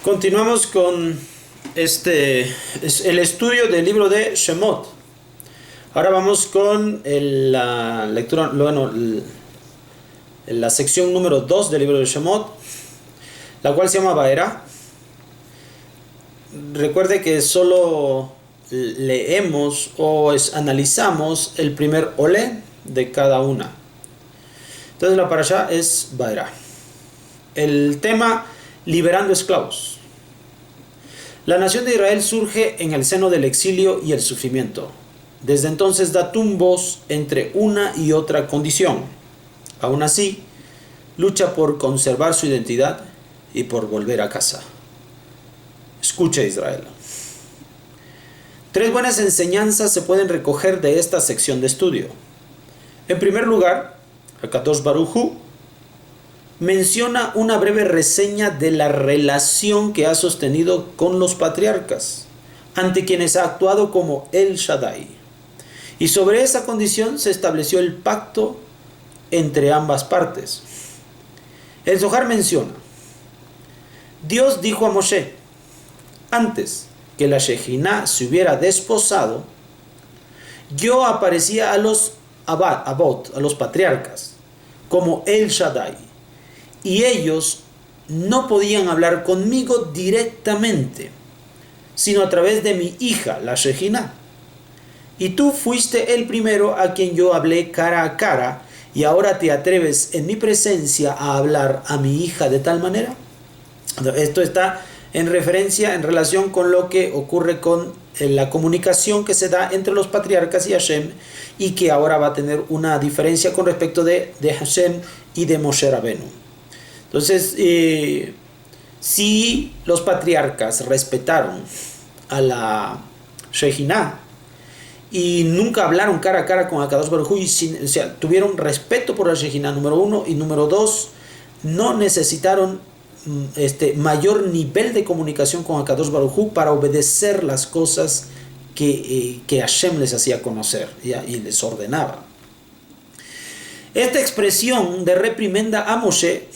Continuamos con el estudio del libro de Shemot. Ahora vamos con la lectura, la sección número 2 del libro de Shemot, la cual se llama Vaera. Recuerde que solo leemos o analizamos el primer olé de cada una. Entonces la parashá es Vaera. El tema: liberando esclavos. La nación de Israel surge en el seno del exilio y el sufrimiento. Desde entonces da tumbos entre una y otra condición. Aún así, lucha por conservar su identidad y por volver a casa. Escucha, Israel. 3 buenas enseñanzas se pueden recoger de esta sección de estudio. En primer lugar, Hakadosh Baruj Hu menciona una breve reseña de la relación que ha sostenido con los patriarcas, ante quienes ha actuado como El Shaddai. Y sobre esa condición se estableció el pacto entre ambas partes. El Zohar menciona: Dios dijo a Moshe, antes que la Shejiná se hubiera desposado, yo aparecía a los Abot, a los patriarcas, como El Shaddai. Y ellos no podían hablar conmigo directamente, sino a través de mi hija, la Shejiná. Y tú fuiste el primero a quien yo hablé cara a cara, y ahora te atreves en mi presencia a hablar a mi hija de tal manera. Esto está en referencia, en relación con lo que ocurre con la comunicación que se da entre los patriarcas y Hashem, y que ahora va a tener una diferencia con respecto de Hashem y de Moshe Rabenu. Entonces, si los patriarcas respetaron a la Shejiná y nunca hablaron cara a cara con Hakadosh Baruj Hu, o sea, tuvieron respeto por la Shejiná, número 1, y número 2, no necesitaron mayor nivel de comunicación con Hakadosh Baruj Hu para obedecer las cosas que Hashem les hacía conocer y les ordenaba. Esta expresión de reprimenda a Moshe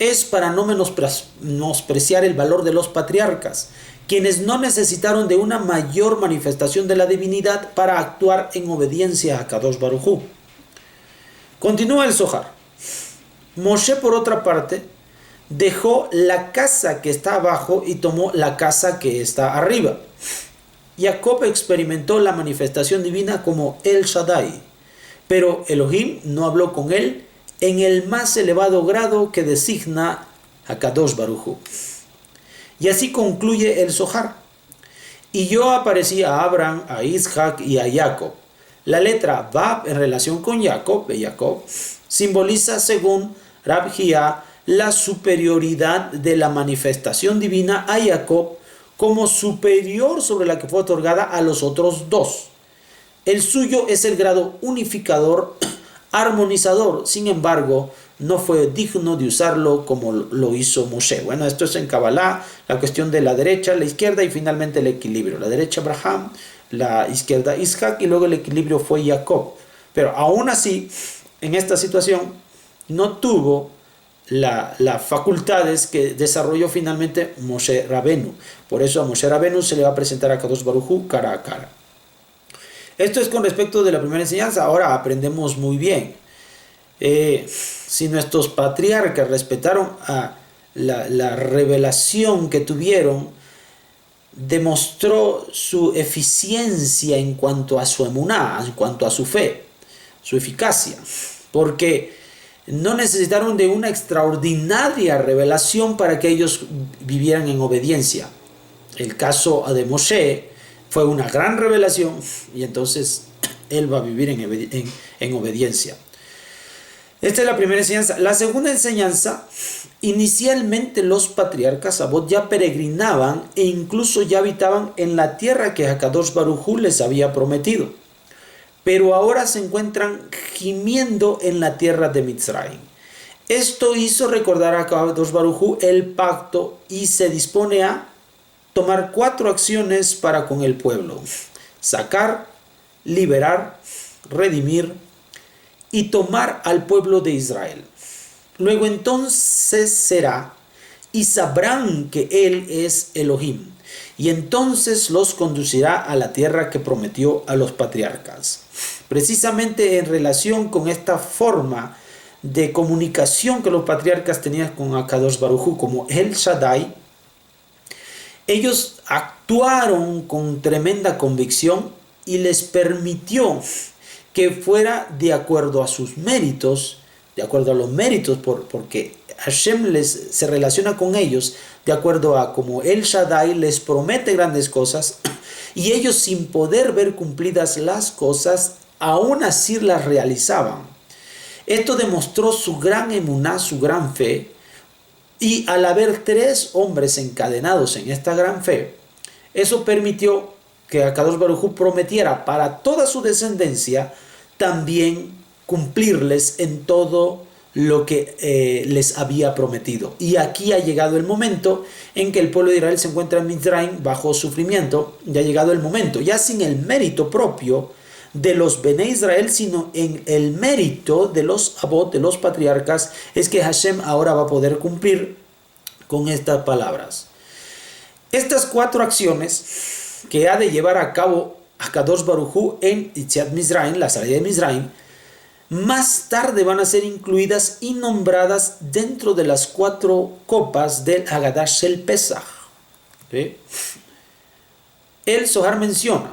es para no menospreciar el valor de los patriarcas, quienes no necesitaron de una mayor manifestación de la divinidad para actuar en obediencia a Kadosh Baruj Hu. Continúa el Zohar. Moshe, por otra parte, dejó la casa que está abajo y tomó la casa que está arriba. Jacob experimentó la manifestación divina como El Shaddai, pero Elohim no habló con él en el más elevado grado que designa a Kadosh Baruj Hu. Y así concluye el Zohar. Y yo aparecí a Abraham, a Isaac y a Jacob. La letra Vav en relación con Jacob, simboliza, según Rab Hia, la superioridad de la manifestación divina a Jacob como superior sobre la que fue otorgada a los otros dos. El suyo es el grado unificador, armonizador, sin embargo, no fue digno de usarlo como lo hizo Moshe. Bueno, esto es en Kabbalah, la cuestión de la derecha, la izquierda y finalmente el equilibrio. La derecha Abraham, la izquierda Isaac y luego el equilibrio fue Jacob. Pero aún así, en esta situación, no tuvo las facultades que desarrolló finalmente Moshe Rabenu. Por eso a Moshe Rabenu se le va a presentar a Kadosh Baruj Hu cara a cara. Esto es con respecto de la primera enseñanza. Ahora aprendemos muy bien. Si nuestros patriarcas respetaron a la revelación que tuvieron, demostró su eficiencia en cuanto a su emuná, en cuanto a su fe, su eficacia, porque no necesitaron de una extraordinaria revelación para que ellos vivieran en obediencia. El caso de Moshe fue una gran revelación y entonces él va a vivir en obediencia. Esta es la primera enseñanza. La segunda enseñanza: inicialmente los patriarcas Abot ya peregrinaban e incluso ya habitaban en la tierra que Hakadosh Baruj Hu les había prometido, pero ahora se encuentran gimiendo en la tierra de Mitzrayim. Esto hizo recordar a Hakadosh Baruj Hu el pacto y se dispone a tomar 4 acciones para con el pueblo: sacar, liberar, redimir y tomar al pueblo de Israel. Luego entonces será y sabrán que Él es Elohim. Y entonces los conducirá a la tierra que prometió a los patriarcas. Precisamente en relación con esta forma de comunicación que los patriarcas tenían con Akadosh Baruj Hu como El Shaddai, ellos actuaron con tremenda convicción y les permitió que fuera de acuerdo a sus méritos, de acuerdo a los méritos, porque Hashem se relaciona con ellos de acuerdo a como El Shaddai les promete grandes cosas, y ellos, sin poder ver cumplidas las cosas, aún así las realizaban. Esto demostró su gran emuná, su gran fe, y al haber 3 hombres encadenados en esta gran fe, eso permitió que Akadosh Baruj Hu prometiera para toda su descendencia también cumplirles en todo lo que les había prometido. Y aquí ha llegado el momento en que el pueblo de Israel se encuentra en Mitzrayim bajo sufrimiento. Ya ha llegado el momento, ya sin el mérito propio de los Bene Israel, sino en el mérito de los Abot, de los patriarcas, es que Hashem ahora va a poder cumplir con estas palabras. Estas 4 acciones que ha de llevar a cabo Akadosh Baruj Hu en Yetziat Mizraim, la salida de Mizraim, más tarde van a ser incluidas y nombradas dentro de las 4 copas del Haggadah Shel Pesach. ¿Sí? El Zohar menciona: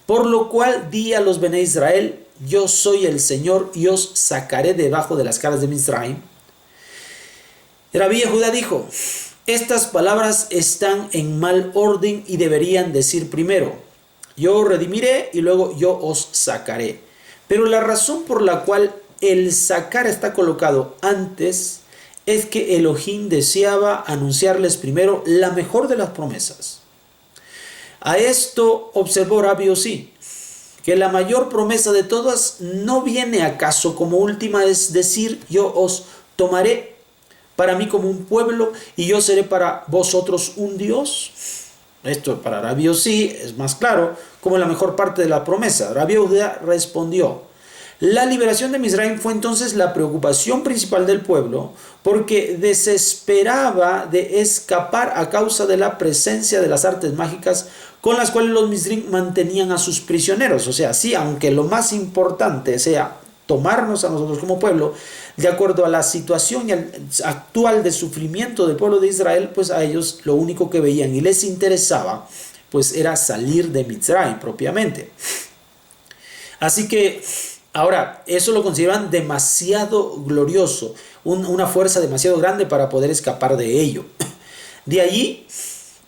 por lo cual di a los Bene Israel, yo soy el Señor y os sacaré debajo de las caras de Mizraim. Rabbi Yehuda dijo: estas palabras están en mal orden y deberían decir primero, yo os redimiré, y luego yo os sacaré. Pero la razón por la cual el sacar está colocado antes es que Elohim deseaba anunciarles primero la mejor de las promesas. A esto observó Rabbi Yossi, que la mayor promesa de todas no viene acaso como última, es decir, yo os tomaré para mí como un pueblo y yo seré para vosotros un Dios. Esto para Rabbi Yossi es más claro como la mejor parte de la promesa. Rabbi Yehuda respondió: la liberación de Mizraim fue entonces la preocupación principal del pueblo, porque desesperaba de escapar a causa de la presencia de las artes mágicas con las cuales los Mizrim mantenían a sus prisioneros. O sea, sí, aunque lo más importante sea tomarnos a nosotros como pueblo, de acuerdo a la situación actual de sufrimiento del pueblo de Israel, pues a ellos lo único que veían y les interesaba, pues era salir de Mizraim propiamente. Así que ahora, eso lo consideran demasiado glorioso, una fuerza demasiado grande para poder escapar de ello. De allí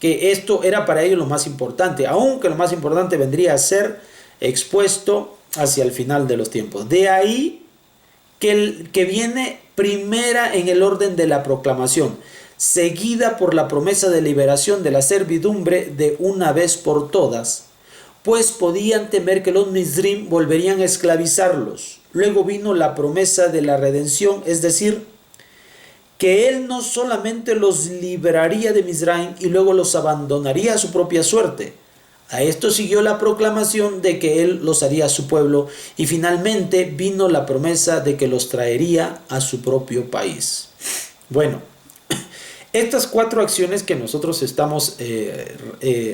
que esto era para ellos lo más importante, aunque lo más importante vendría a ser expuesto hacia el final de los tiempos. De ahí que viene primera en el orden de la proclamación, seguida por la promesa de liberación de la servidumbre de una vez por todas, pues podían temer que los Mizrim volverían a esclavizarlos. Luego vino la promesa de la redención, es decir, que él no solamente los libraría de Mizraim y luego los abandonaría a su propia suerte. A esto siguió la proclamación de que él los haría a su pueblo, y finalmente vino la promesa de que los traería a su propio país. Bueno, estas 4 acciones que nosotros estamos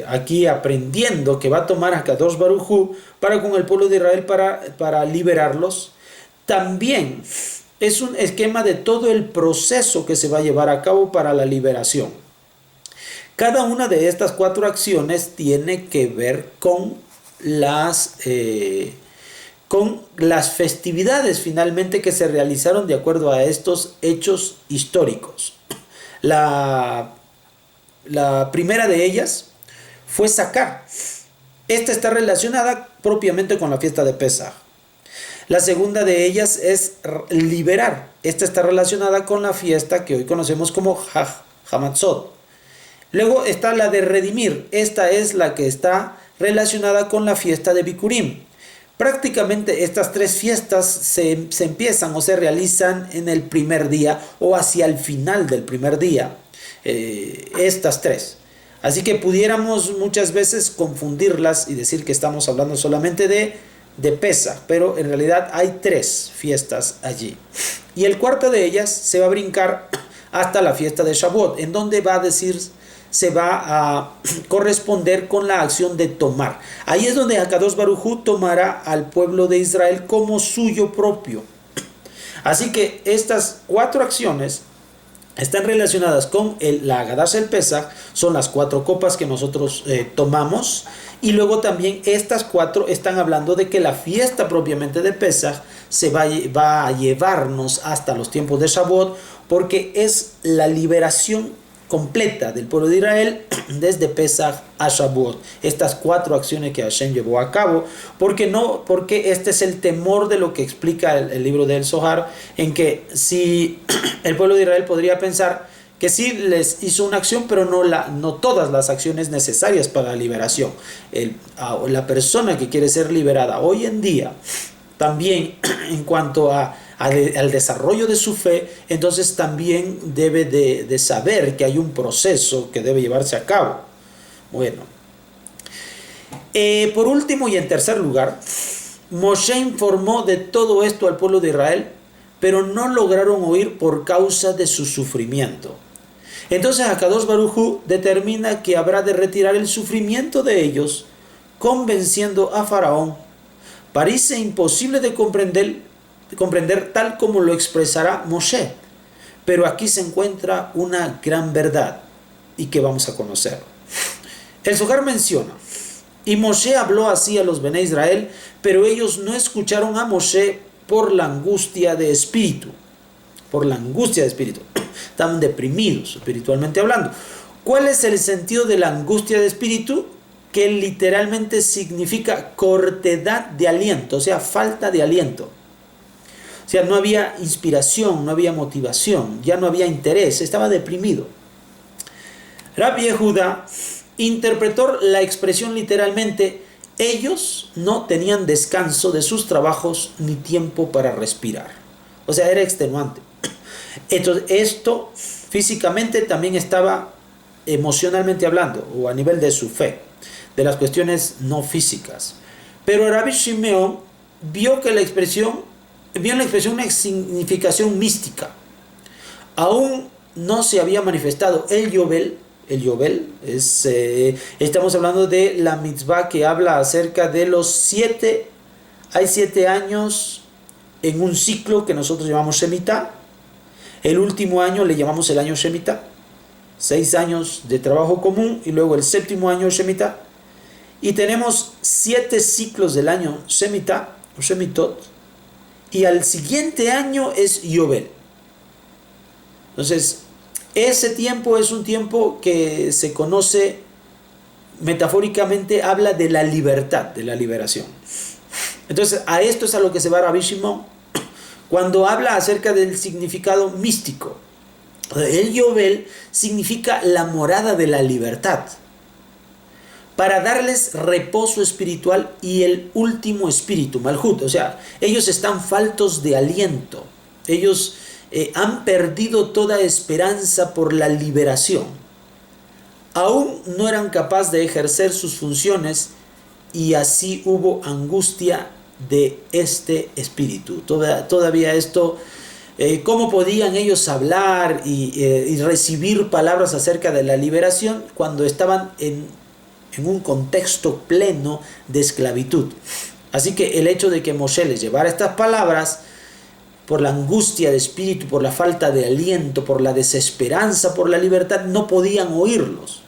aquí aprendiendo que va a tomar Akadosh Baruj Hu para con el pueblo de Israel para liberarlos, también es un esquema de todo el proceso que se va a llevar a cabo para la liberación. Cada una de estas 4 acciones tiene que ver con las festividades finalmente que se realizaron de acuerdo a estos hechos históricos. La primera de ellas fue sacar. Esta está relacionada propiamente con la fiesta de Pesaj. La segunda de ellas es liberar. Esta está relacionada con la fiesta que hoy conocemos como Hamatzot. Luego está la de redimir. Esta es la que está relacionada con la fiesta de Bikurim. Prácticamente estas 3 fiestas se empiezan o se realizan en el primer día o hacia el final del primer día. Estas 3. Así que pudiéramos muchas veces confundirlas y decir que estamos hablando solamente de Pesaj, pero en realidad hay 3 fiestas allí. Y el cuarto de ellas se va a brincar hasta la fiesta de Shavuot, en donde va a decir, se va a corresponder con la acción de tomar. Ahí es donde Akadosh Baruj Hu tomará al pueblo de Israel como suyo propio. Así que estas 4 acciones están relacionadas con la Hagadah del Pesach, son las 4 copas que nosotros tomamos, y luego también estas 4 están hablando de que la fiesta propiamente de Pesach se va a llevarnos hasta los tiempos de Shavuot, porque es la liberación completa del pueblo de Israel desde Pesach a Shavuot. Estas 4 acciones que Hashem llevó a cabo, porque este es el temor de lo que explica el libro del Zohar, en que si el pueblo de Israel podría pensar que sí les hizo una acción, pero no todas las acciones necesarias para la liberación. La persona que quiere ser liberada hoy en día, también en cuanto al desarrollo de su fe, entonces también debe de saber que hay un proceso que debe llevarse a cabo. Bueno, por último y en tercer lugar, Moshe informó de todo esto al pueblo de Israel, pero no lograron oír por causa de su sufrimiento. Entonces Akadosh Baruj Hu determina que habrá de retirar el sufrimiento de ellos, convenciendo a Faraón. Parece imposible de comprender tal como lo expresará Moshe, pero aquí se encuentra una gran verdad y que vamos a conocer. El Zohar menciona: y Moshe habló así a los Bené Israel, pero ellos no escucharon a Moshe por la angustia de espíritu. Por la angustia de espíritu. Estaban deprimidos espiritualmente hablando. ¿Cuál es el sentido de la angustia de espíritu? Que literalmente significa cortedad de aliento, o sea, falta de aliento. O sea, no había inspiración, no había motivación, ya no había interés, estaba deprimido. Rabbi Yehuda interpretó la expresión literalmente: ellos no tenían descanso de sus trabajos ni tiempo para respirar. O sea, era extenuante. Entonces, esto físicamente también estaba emocionalmente hablando, o a nivel de su fe, de las cuestiones no físicas. Pero Rabbi Shimeón vio en la expresión una significación mística. Aún no se había manifestado el Yobel. El Yobel es, estamos hablando de la mitzvah que habla acerca de los 7, hay 7 años en un ciclo que nosotros llamamos Shemitah. El último año le llamamos el año Shemitah. 6 años de trabajo común y luego el 7º año Shemitah. Y tenemos 7 ciclos del año Shemitah o Shemitot, y al siguiente año es Yobel. Entonces, ese tiempo es un tiempo que se conoce metafóricamente, habla de la libertad, de la liberación. Entonces, a esto es a lo que se va Rabbi Shimon cuando habla acerca del significado místico. El Yobel significa la morada de la libertad, para darles reposo espiritual y el último espíritu, Malhut. O sea, ellos están faltos de aliento. Ellos han perdido toda esperanza por la liberación. Aún no eran capaces de ejercer sus funciones, y así hubo angustia de este espíritu. Todavía esto, ¿cómo podían ellos hablar y recibir palabras acerca de la liberación cuando estaban en un contexto pleno de esclavitud? Así que el hecho de que Moshe les llevara estas palabras, por la angustia de espíritu, por la falta de aliento, por la desesperanza, por la libertad, no podían oírlos.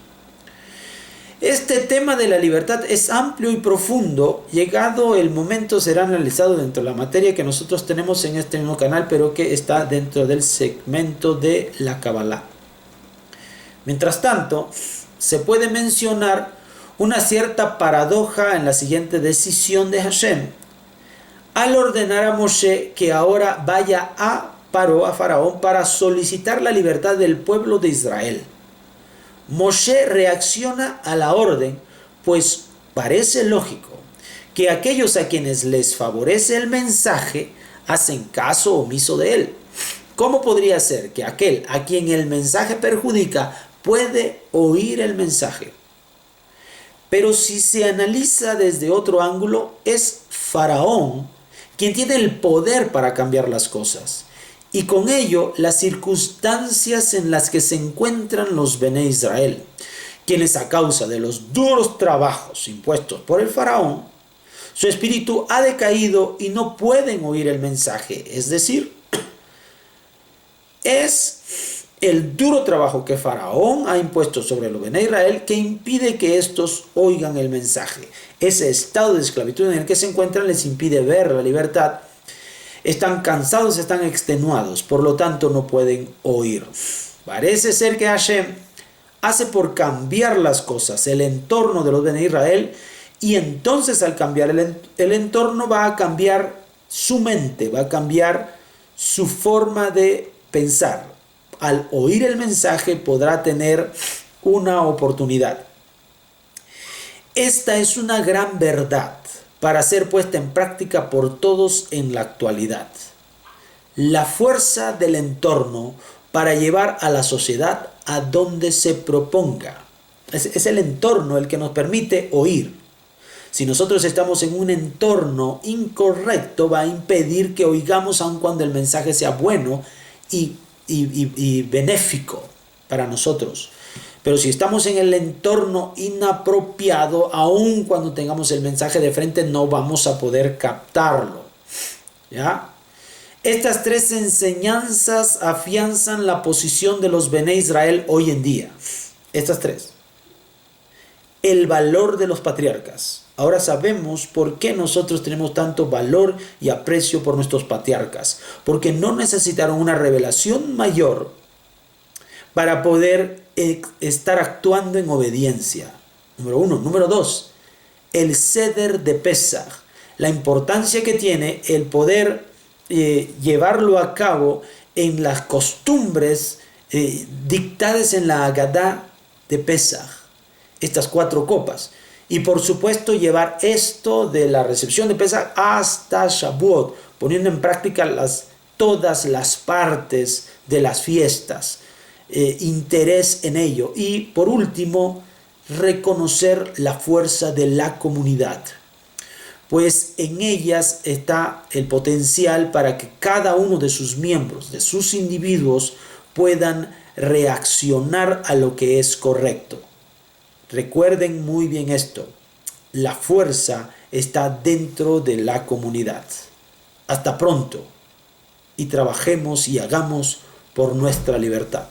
Este tema de la libertad es amplio y profundo. Llegado el momento será analizado dentro de la materia que nosotros tenemos en este mismo canal, pero que está dentro del segmento de la Kabbalah. Mientras tanto, se puede mencionar una cierta paradoja en la siguiente decisión de Hashem al ordenar a Moshe que ahora vaya a Faraón para solicitar la libertad del pueblo de Israel. Moshe reacciona a la orden, pues parece lógico que aquellos a quienes les favorece el mensaje hacen caso omiso de él. ¿Cómo podría ser que aquel a quien el mensaje perjudica puede oír el mensaje? Pero si se analiza desde otro ángulo, es Faraón quien tiene el poder para cambiar las cosas. y con ello las circunstancias en las que se encuentran los Bene Israel, quienes a causa de los duros trabajos impuestos por el faraón, su espíritu ha decaído y no pueden oír el mensaje. Es decir, es el duro trabajo que Faraón ha impuesto sobre los Bene Israel que impide que estos oigan el mensaje. Ese estado de esclavitud en el que se encuentran les impide ver la libertad. Están cansados, están extenuados, por lo tanto no pueden oír. Parece ser que Hashem hace por cambiar las cosas, el entorno de los Bene Israel, y entonces al cambiar el entorno va a cambiar su mente, va a cambiar su forma de pensar. Al oír el mensaje podrá tener una oportunidad. Esta es una gran verdad para ser puesta en práctica por todos en la actualidad. La fuerza del entorno para llevar a la sociedad a donde se proponga. Es el entorno el que nos permite oír. Si nosotros estamos en un entorno incorrecto, va a impedir que oigamos aun cuando el mensaje sea bueno y benéfico para nosotros. Pero si estamos en el entorno inapropiado, aun cuando tengamos el mensaje de frente, no vamos a poder captarlo. ¿Ya? Estas tres enseñanzas afianzan la posición de los Bene Israel hoy en día. Estas tres. El valor de los patriarcas. Ahora sabemos por qué nosotros tenemos tanto valor y aprecio por nuestros patriarcas. Porque no necesitaron una revelación mayor para poder estar actuando en obediencia. Número 1. Número 2. El Seder de Pesaj. La importancia que tiene el poder llevarlo a cabo en las costumbres dictadas en la Agadá de Pesaj. Estas 4 copas. Y por supuesto llevar esto de la recepción de Pesaj hasta Shavuot, poniendo en práctica todas las partes de las fiestas, interés en ello. Y por último, reconocer la fuerza de la comunidad, pues en ellas está el potencial para que cada uno de sus miembros, de sus individuos, puedan reaccionar a lo que es correcto. Recuerden muy bien esto, la fuerza está dentro de la comunidad. Hasta pronto y trabajemos y hagamos por nuestra libertad.